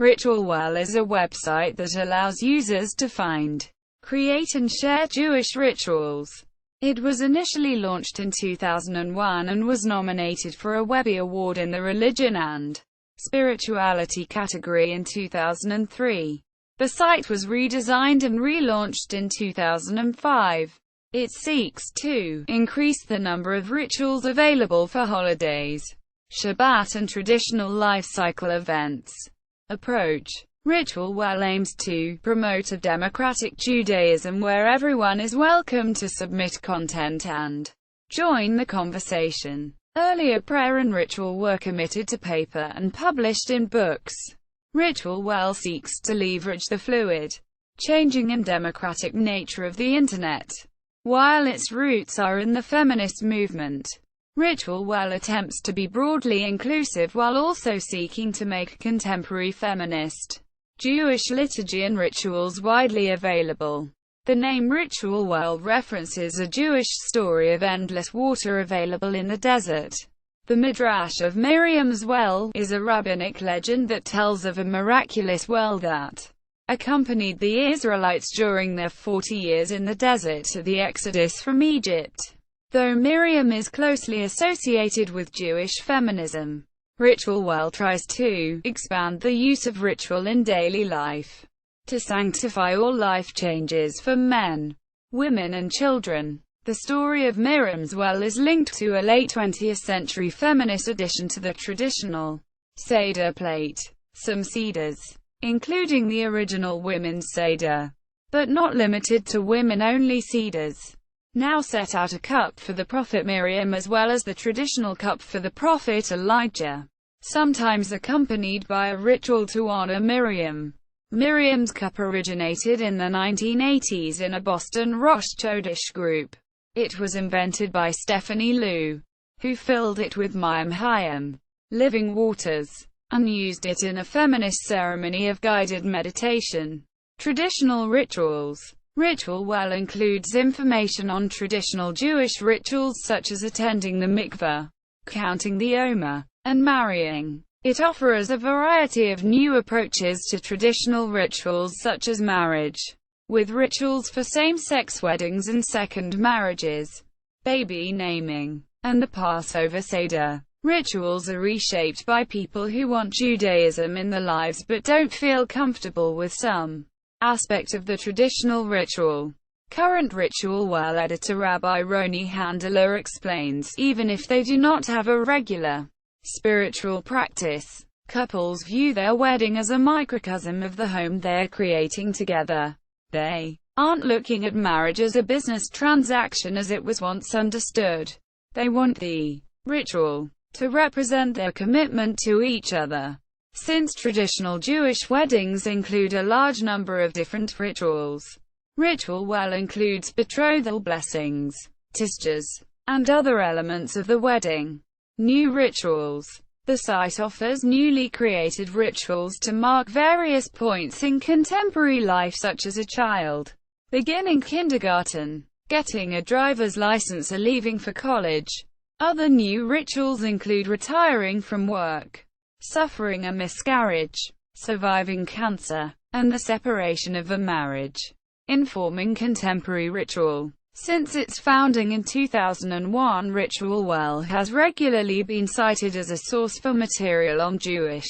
Ritualwell is a website that allows users to find, create and share Jewish rituals. It was initially launched in 2001 and was nominated for a Webby Award in the Religion and Spirituality category in 2003. The site was redesigned and relaunched in 2005. It seeks to increase the number of rituals available for holidays, Shabbat and traditional life cycle events. Approach. Ritualwell aims to promote a democratic Judaism where everyone is welcome to submit content and join the conversation. Earlier prayer and ritual were committed to paper and published in books. Ritualwell seeks to leverage the fluid, changing and democratic nature of the Internet. While its roots are in the feminist movement, Ritualwell attempts to be broadly inclusive while also seeking to make contemporary feminist Jewish liturgy and rituals widely available. The name Ritualwell references a Jewish story of endless water available in the desert. The Midrash of Miriam's Well is a rabbinic legend that tells of a miraculous well that accompanied the Israelites during their 40 years in the desert at the Exodus from Egypt. Though Miriam is closely associated with Jewish feminism, Ritualwell tries to expand the use of ritual in daily life to sanctify all life changes for men, women and children. The story of Miriam's Well is linked to a late 20th century feminist addition to the traditional Seder plate. Some Seders, including the original women's Seder, but not limited to women-only Seders, now set out a cup for the prophet Miriam as well as the traditional cup for the prophet Elijah, sometimes accompanied by a ritual to honor Miriam. Miriam's cup originated in the 1980s in a Boston Rosh Chodesh group. It was invented by Stephanie Liu, who filled it with Mayim Hayim, living waters, and used it in a feminist ceremony of guided meditation. Traditional rituals. Ritualwell includes information on traditional Jewish rituals such as attending the mikveh, counting the omer, and marrying. It offers a variety of new approaches to traditional rituals such as marriage, with rituals for same-sex weddings and second marriages, baby naming, and the Passover Seder. Rituals are reshaped by people who want Judaism in their lives but don't feel comfortable with some aspect of the traditional ritual. Current Ritualwell editor Rabbi Roni Handler explains, even if they do not have a regular spiritual practice, couples view their wedding as a microcosm of the home they're creating together. They aren't looking at marriage as a business transaction as it was once understood. They want the ritual to represent their commitment to each other. Since traditional Jewish weddings include a large number of different rituals, Ritualwell includes betrothal blessings, tishjas, and other elements of the wedding. New rituals. The site offers newly created rituals to mark various points in contemporary life such as a child beginning kindergarten, getting a driver's license or leaving for college. Other new rituals include retiring from work, suffering a miscarriage, surviving cancer, and the separation of a marriage. Informing contemporary ritual. Since its founding in 2001, Ritualwell has regularly been cited as a source for material on Jewish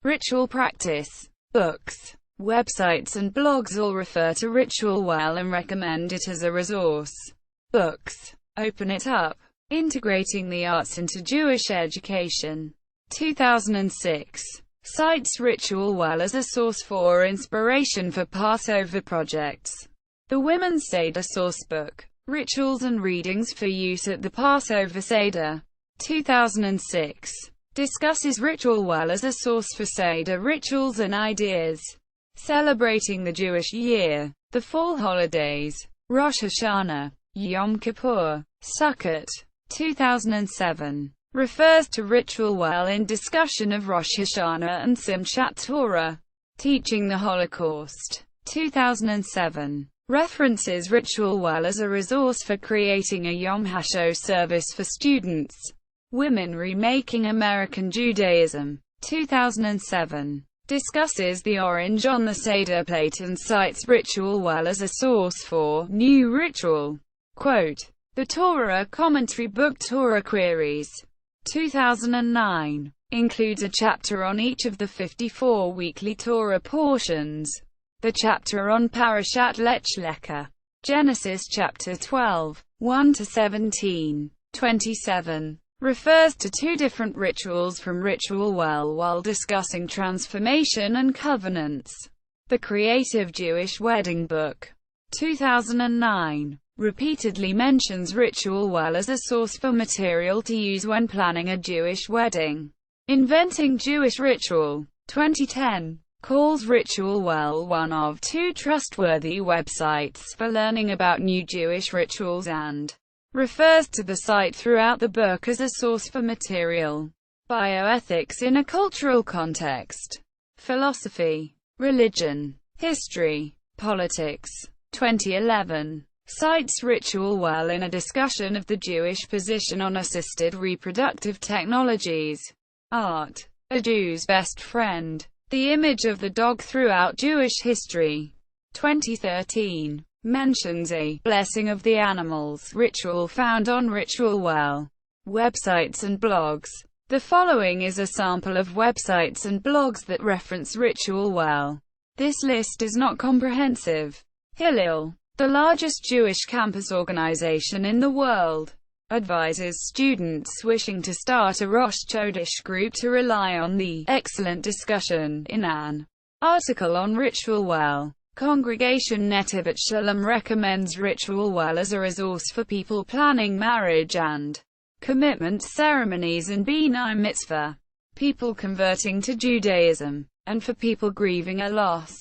ritual practice. Books, websites and blogs all refer to Ritualwell and recommend it as a resource. Books. Open It Up. Integrating the Arts into Jewish Education. 2006. Cites Ritualwell as a source for inspiration for Passover projects. The Women's Seder Sourcebook. Rituals and Readings for Use at the Passover Seder. 2006. Discusses Ritualwell as a source for Seder rituals and ideas. Celebrating the Jewish year. The Fall Holidays. Rosh Hashanah, Yom Kippur, Sukkot. 2007. Refers to Ritualwell in discussion of Rosh Hashanah and Simchat Torah. Teaching the Holocaust. 2007. References Ritualwell as a resource for creating a Yom HaShoah service for students. Women Remaking American Judaism. 2007. discusses the orange on the Seder plate and cites Ritualwell as a source for new ritual. Quote, the Torah commentary book Torah Queries, 2009, includes a chapter on each of the 54 weekly Torah portions. The chapter on Parashat Lech Lecha, Genesis chapter 12, 1-17, 27, refers to two different rituals from Ritualwell while discussing transformation and covenants. The Creative Jewish Wedding Book, 2009, repeatedly mentions Ritualwell as a source for material to use when planning a Jewish wedding. Inventing Jewish Ritual, 2010, calls Ritualwell one of two trustworthy websites for learning about new Jewish rituals and refers to the site throughout the book as a source for material. Bioethics in a cultural context. Philosophy, religion, history, politics, 2011, cites Ritualwell in a discussion of the Jewish position on assisted reproductive technologies. Art, a Jew's best friend. The image of the dog throughout Jewish history, 2013, mentions a blessing of the animals ritual found on Ritualwell websites and blogs. The following is a sample of websites and blogs that reference Ritualwell. This list is not comprehensive. Hillel, the largest Jewish campus organization in the world, advises students wishing to start a Rosh Chodesh group to rely on the excellent discussion in an article on Ritualwell. Congregation Netivot Shalom recommends Ritualwell as a resource for people planning marriage and commitment ceremonies and B'nai Mitzvah, people converting to Judaism, and for people grieving a loss.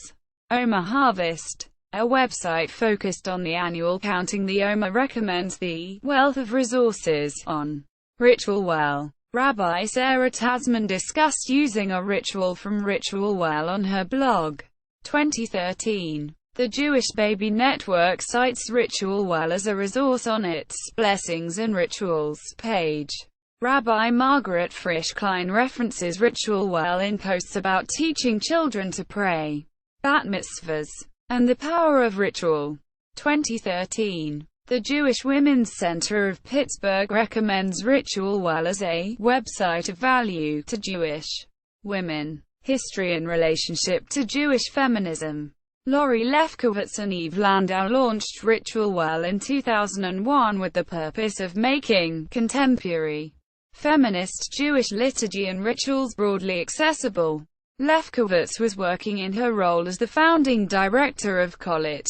Omer Harvest, a website focused on the annual counting the Omer, recommends the wealth of resources on Ritualwell. Rabbi Sarah Tasman discussed using a ritual from Ritualwell on her blog, 2013. The Jewish Baby Network cites Ritualwell as a resource on its Blessings and Rituals page. Rabbi Margaret Frisch Klein references Ritualwell in posts about teaching children to pray, bat mitzvahs, and the power of ritual. 2013. The Jewish Women's Center of Pittsburgh recommends Ritualwell as a website of value to Jewish women. History in relationship to Jewish feminism. Lori Lefkowitz and Eve Landau launched Ritualwell in 2001 with the purpose of making contemporary feminist Jewish liturgy and rituals broadly accessible. Lefkowitz was working in her role as the founding director of Kollel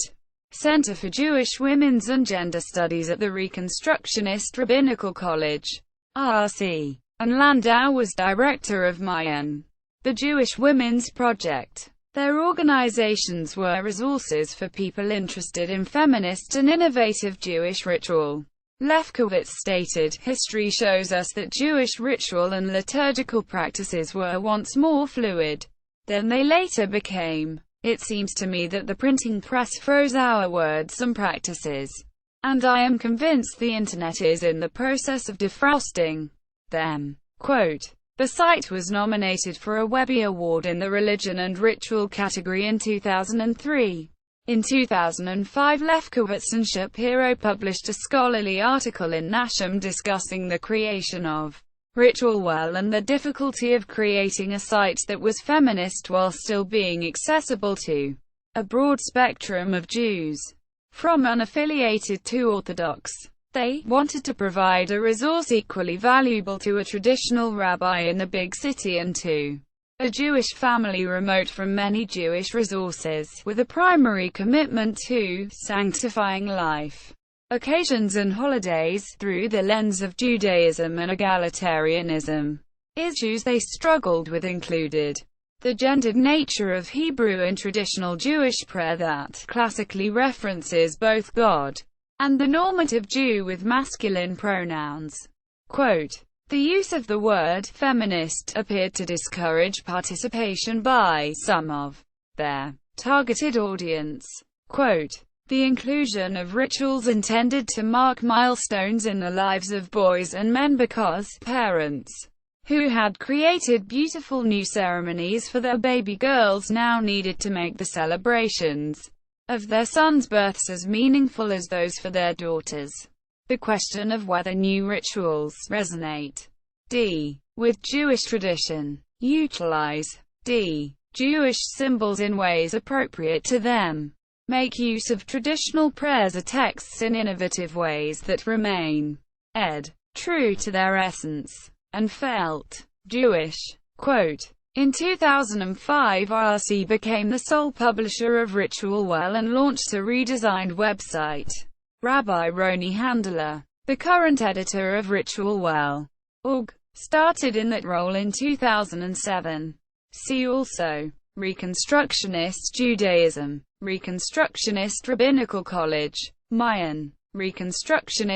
Center for Jewish Women's and Gender Studies at the Reconstructionist Rabbinical College, RC, and Landau was director of Mayan, the Jewish Women's Project. Their organizations were resources for people interested in feminist and innovative Jewish ritual. Lefkowitz stated, history shows us that Jewish ritual and liturgical practices were once more fluid than they later became. It seems to me that the printing press froze our words and practices, and I am convinced the internet is in the process of defrosting them. Quote, the site was nominated for a Webby Award in the Religion and Ritual category in 2003. In 2005, Lefkowitz and Shapiro published a scholarly article in Nasham discussing the creation of Ritualwell and the difficulty of creating a site that was feminist while still being accessible to a broad spectrum of Jews, from unaffiliated to Orthodox. They wanted to provide a resource equally valuable to a traditional rabbi in the big city and to a Jewish family remote from many Jewish resources, with a primary commitment to sanctifying life, occasions and holidays, through the lens of Judaism and egalitarianism. Issues they struggled with included the gendered nature of Hebrew and traditional Jewish prayer that classically references both God and the normative Jew with masculine pronouns. Quote, the use of the word feminist appeared to discourage participation by some of their targeted audience. Quote, the inclusion of rituals intended to mark milestones in the lives of boys and men because parents who had created beautiful new ceremonies for their baby girls, now needed to make the celebrations of their sons' births as meaningful as those for their daughters. The question of whether new rituals resonate with Jewish tradition, utilize Jewish symbols in ways appropriate to them, make use of traditional prayers or texts in innovative ways that remain true to their essence, and felt Jewish. Quote, in 2005, RC became the sole publisher of Ritualwell and launched a redesigned website. Rabbi Roni Handler, the current editor of Ritualwell.org, started in that role in 2007. See also: Reconstructionist Judaism, Reconstructionist Rabbinical College, Mayan, Reconstructionist